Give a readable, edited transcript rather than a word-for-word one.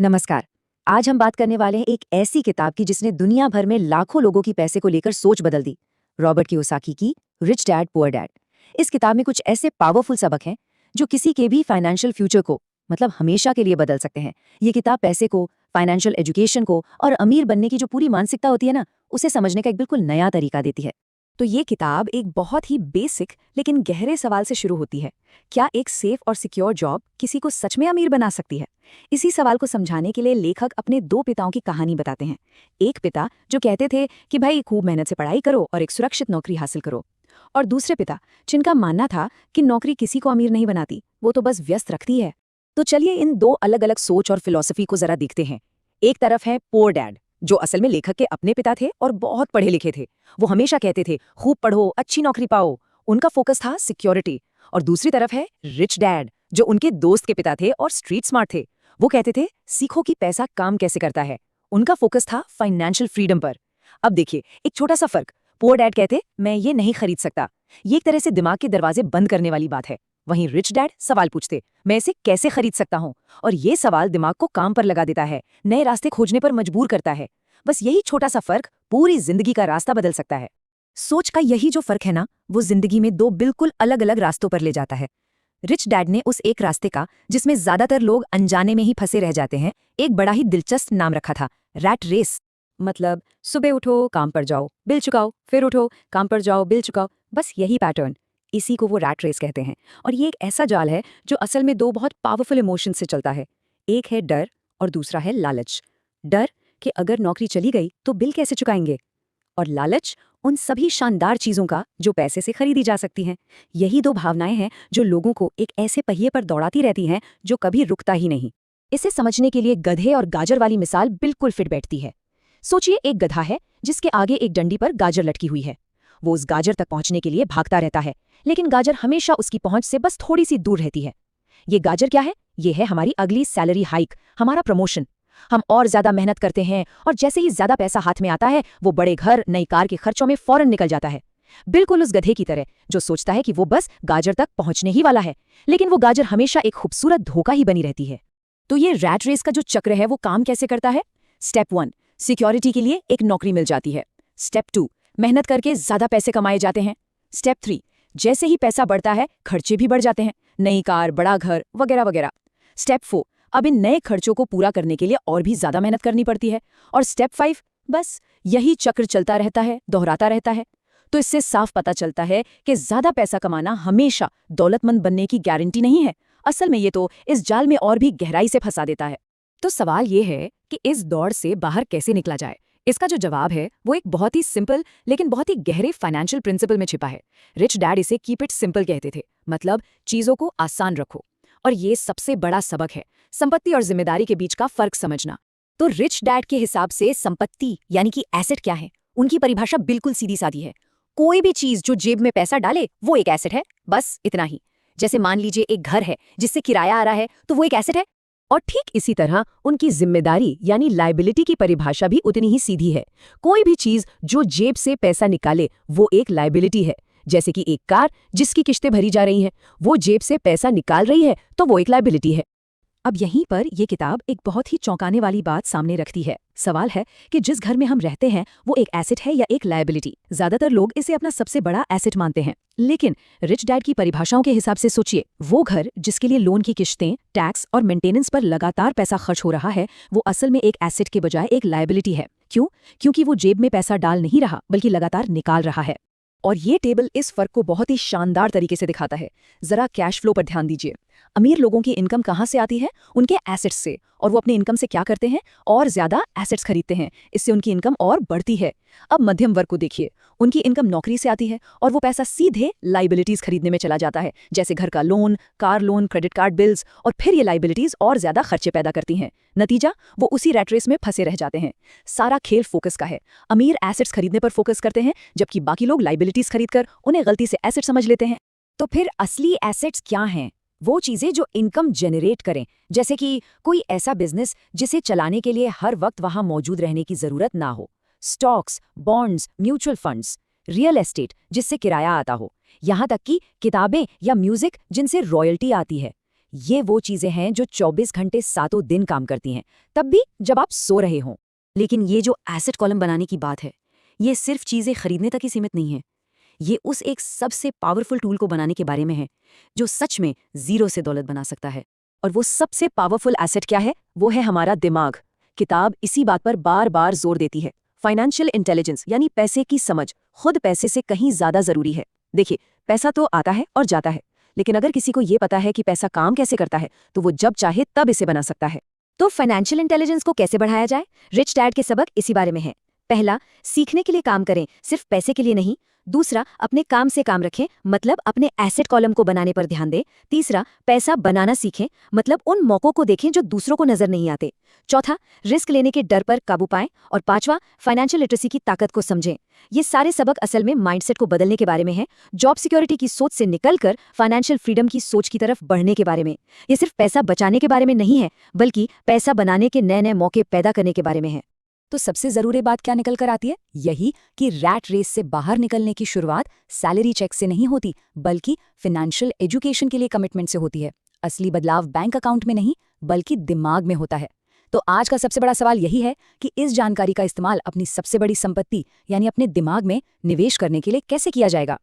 नमस्कार। आज हम बात करने वाले हैं एक ऐसी किताब की जिसने दुनिया भर में लाखों लोगों की पैसे को लेकर सोच बदल दी। रॉबर्ट कियोसाकी की रिच डैड पुअर डैड। इस किताब में कुछ ऐसे पावरफुल सबक हैं जो किसी के भी फाइनेंशियल फ्यूचर को मतलब हमेशा के लिए बदल सकते हैं। ये किताब पैसे को, फाइनेंशियल एजुकेशन को और अमीर बनने की जो पूरी मानसिकता होती है ना, उसे समझने का एक बिल्कुल नया तरीका देती है। तो ये किताब एक बहुत ही बेसिक लेकिन गहरे सवाल से शुरू होती है। क्या एक सेफ और सिक्योर जॉब किसी को सच में अमीर बना सकती है? इसी सवाल को समझाने के लिए लेखक अपने दो पिताओं की कहानी बताते हैं। एक पिता जो कहते थे कि भाई खूब मेहनत से पढ़ाई करो और एक सुरक्षित नौकरी हासिल करो, और दूसरे पिता जिनका मानना था कि नौकरी किसी को अमीर नहीं बनाती, वो तो बस व्यस्त रखती है। तो चलिए इन दो अलग अलग सोच और फिलॉसफी को जरा देखते हैं। एक तरफ है पुअर डैड, जो असल में लेखक के अपने पिता थे और बहुत पढ़े लिखे थे। वो हमेशा कहते थे खूब पढ़ो, अच्छी नौकरी पाओ। उनका फोकस था सिक्योरिटी। और दूसरी तरफ है रिच डैड, जो उनके दोस्त के पिता थे और स्ट्रीट स्मार्ट थे। वो कहते थे सीखो कि पैसा काम कैसे करता है। उनका फोकस था फाइनेंशियल फ्रीडम पर। अब देखिए एक छोटा सा फर्क। पुअर डैड कहते मैं ये नहीं खरीद सकता। ये एक तरह से दिमाग के दरवाजे बंद करने वाली बात है। वहीं रिच डैड सवाल पूछते मैं इसे कैसे खरीद सकता हूँ, और ये सवाल दिमाग को काम पर लगा देता है, नए रास्ते खोजने पर मजबूर करता है। बस यही छोटा सा फर्क पूरी जिंदगी का रास्ता बदल सकता है। सोच का यही जो फर्क है ना, वो जिंदगी में दो बिल्कुल अलग अलग रास्तों पर ले जाता है। रिच डैड ने उस एक रास्ते का जिसमें ज्यादातर लोग अनजाने में ही फंसे रह जाते हैं, एक बड़ा ही दिलचस्प नाम रखा था, रैट रेस। मतलब सुबह उठो काम पर जाओ बिल चुकाओ, फिर उठो काम पर जाओ बिल चुकाओ, बस यही पैटर्न। इसी को वो रैट रेस कहते हैं। और ये एक ऐसा जाल है जो असल में दो बहुत पावरफुल इमोशन से चलता है। एक है डर और दूसरा है लालच। डर कि अगर नौकरी चली गई तो बिल कैसे चुकाएंगे, और लालच उन सभी शानदार चीजों का जो पैसे से खरीदी जा सकती हैं। यही दो भावनाएं हैं जो लोगों को एक ऐसे पहिए पर दौड़ाती रहती हैं जो कभी रुकता ही नहीं। इसे समझने के लिए गधे और गाजर वाली मिसाल बिल्कुल फिट बैठती है। सोचिए एक गधा है जिसके आगे एक डंडी पर गाजर लटकी हुई है। वो उस गाजर तक पहुंचने के लिए भागता रहता है, लेकिन गाजर हमेशा उसकी पहुंच से बस थोड़ी सी दूर रहती है। ये गाजर क्या है? ये है हमारी अगली सैलरी हाइक, हमारा प्रमोशन। हम और ज्यादा मेहनत करते हैं और जैसे ही ज्यादा पैसा हाथ में आता है, वो बड़े घर, नई कार के खर्चों में फौरन निकल जाता है। बिल्कुल उस गधे की तरह जो सोचता है कि वो बस गाजर तक पहुंचने ही वाला है, लेकिन वो गाजर हमेशा एक खूबसूरत धोखा ही बनी रहती है। तो ये रैट रेस का जो चक्र है वो काम कैसे करता है? स्टेप 1, सिक्योरिटी के लिए एक नौकरी मिल जाती है। स्टेप 2, मेहनत करके ज्यादा पैसे कमाए जाते हैं। स्टेप 3, जैसे ही पैसा बढ़ता है खर्चे भी बढ़ जाते हैं, नई कार, बड़ा घर वगैरह वगैरह। स्टेप 4, अब इन नए खर्चों को पूरा करने के लिए और भी ज्यादा मेहनत करनी पड़ती है। और स्टेप 5, बस यही चक्र चलता रहता है, दोहराता रहता है। तो इससे साफ पता चलता है कि ज्यादा पैसा कमाना हमेशा दौलतमंद बनने की गारंटी नहीं है। असल में ये तो इस जाल में और भी गहराई से फंसा देता है। तो सवाल ये है कि इस दौड़ से बाहर कैसे निकला जाए। इसका जो जवाब है वो एक बहुत ही सिंपल लेकिन बहुत ही गहरे फाइनेंशियल प्रिंसिपल में छिपा है। रिच डैड इसे कीप इट सिंपल कहते थे, मतलब चीजों को आसान रखो। और ये सबसे बड़ा सबक है, संपत्ति और जिम्मेदारी के बीच का फर्क समझना। तो रिच डैड के हिसाब से संपत्ति यानी कि एसेट क्या है? उनकी परिभाषा बिल्कुल सीधी सादी है। कोई भी चीज जो जेब में पैसा डाले वो एक एसेट है, बस इतना ही। जैसे मान लीजिए एक घर है जिससे किराया आ रहा है, तो वो एक एसेट है। और ठीक इसी तरह उनकी जिम्मेदारी यानी लायबिलिटी की परिभाषा भी उतनी ही सीधी है। कोई भी चीज जो जेब से पैसा निकाले वो एक लायबिलिटी है। जैसे कि एक कार जिसकी किस्तें भरी जा रही हैं, वो जेब से पैसा निकाल रही है तो वो एक लायबिलिटी है। अब यहीं पर यह किताब एक बहुत ही चौंकाने वाली बात सामने रखती है। सवाल है कि जिस घर में हम रहते हैं वो एक एसेट है या एक लायबिलिटी? ज्यादातर लोग इसे अपना सबसे बड़ा एसेट मानते हैं, लेकिन रिच डैड की परिभाषाओं के हिसाब से सोचिए, वो घर जिसके लिए लोन की किश्तें, टैक्स और मेंटेनेंस पर लगातार पैसा खर्च हो रहा है, वो असल में एक एसेट के बजाय एक लायबिलिटी है। क्यों? क्योंकि वो जेब में पैसा डाल नहीं रहा बल्कि लगातार निकाल रहा है। और ये टेबल इस फर्क को बहुत ही शानदार तरीके से दिखाता है। जरा कैश फ्लो पर ध्यान दीजिए। अमीर लोगों की इनकम कहाँ से आती है? उनके एसेट्स से। और वो अपनी इनकम से क्या करते हैं? और ज्यादा एसेट्स खरीदते हैं। इससे उनकी इनकम और बढ़ती है। अब मध्यम वर्ग को देखिए, उनकी इनकम नौकरी से आती है और वो पैसा सीधे लाइबिलिटीज खरीदने में चला जाता है, जैसे घर का loan, car loan, credit card bills. और फिर ये लाइबिलिटीज और ज्यादा खर्चे पैदा करती हैं। नतीजा, वो उसी रैट रेस में फंसे रह जाते हैं। सारा खेल फोकस का है। अमीर एसेट्स खरीदने पर फोकस करते हैं, जबकि बाकी लोग लाइबिलिटीज खरीदकर उन्हें गलती से एसेट समझ लेते हैं। तो फिर असली एसेट्स क्या हैं? वो चीजें जो इनकम जनरेट करें, जैसे कि कोई ऐसा बिजनेस जिसे चलाने के लिए हर वक्त वहां मौजूद रहने की जरूरत ना हो। Stocks, bonds, mutual funds, real estate जिससे किराया आता हो, यहां तक कि किताबें या म्यूजिक जिनसे रॉयल्टी आती है। ये वो चीजें हैं जो 24 घंटे सातों दिन काम करती हैं, तब भी जब आप सो रहे हों। लेकिन ये जो एसेट कॉलम बनाने की बात है, ये सिर्फ चीजें खरीदने तक ही सीमित नहीं है। ये उस एक सबसे पावरफुल टूल को बनाने के बारे में है जो सच में जीरो से दौलत बना सकता है। और वो सबसे पावरफुल एसेट क्या है? वो है हमारा दिमाग। किताब इसी बात पर बार बार जोर देती है। फाइनेंशियल इंटेलिजेंस यानी पैसे की समझ खुद पैसे से कहीं ज्यादा जरूरी है। देखिए, पैसा तो आता है और जाता है, लेकिन अगर किसी को ये पता है कि पैसा काम कैसे करता है, तो वो जब चाहे तब इसे बना सकता है। तो फाइनेंशियल इंटेलिजेंस को कैसे बढ़ाया जाए? रिच डैड के सबक इसी बारे में है। पहला, सीखने के लिए काम करें, सिर्फ पैसे के लिए नहीं। दूसरा, अपने काम से काम रखें, मतलब अपने एसेट कॉलम को बनाने पर ध्यान दें। तीसरा, पैसा बनाना सीखें, मतलब उन मौकों को देखें जो दूसरों को नजर नहीं आते। चौथा, रिस्क लेने के डर पर काबू पाएं। और पांचवा, फाइनेंशियल लिटरेसी की ताकत को समझें। ये सारे सबक असल में माइंडसेट को बदलने के बारे में है, जॉब सिक्योरिटी की सोच से निकलकर फाइनेंशियल फ्रीडम की सोच की तरफ बढ़ने के बारे में। ये सिर्फ पैसा बचाने के बारे में नहीं है, बल्कि पैसा बनाने के नए नए मौके पैदा करने के बारे में है। तो सबसे जरूरी बात क्या निकल कर आती है? यही कि रैट रेस से बाहर निकलने की शुरुआत सैलरी चेक से नहीं होती, बल्कि फाइनेंशियल एजुकेशन के लिए कमिटमेंट से होती है। असली बदलाव बैंक अकाउंट में नहीं, बल्कि दिमाग में होता है। तो आज का सबसे बड़ा सवाल यही है कि इस जानकारी का इस्तेमाल अपनी सबसे बड़ी संपत्ति यानी अपने दिमाग में निवेश करने के लिए कैसे किया जाएगा।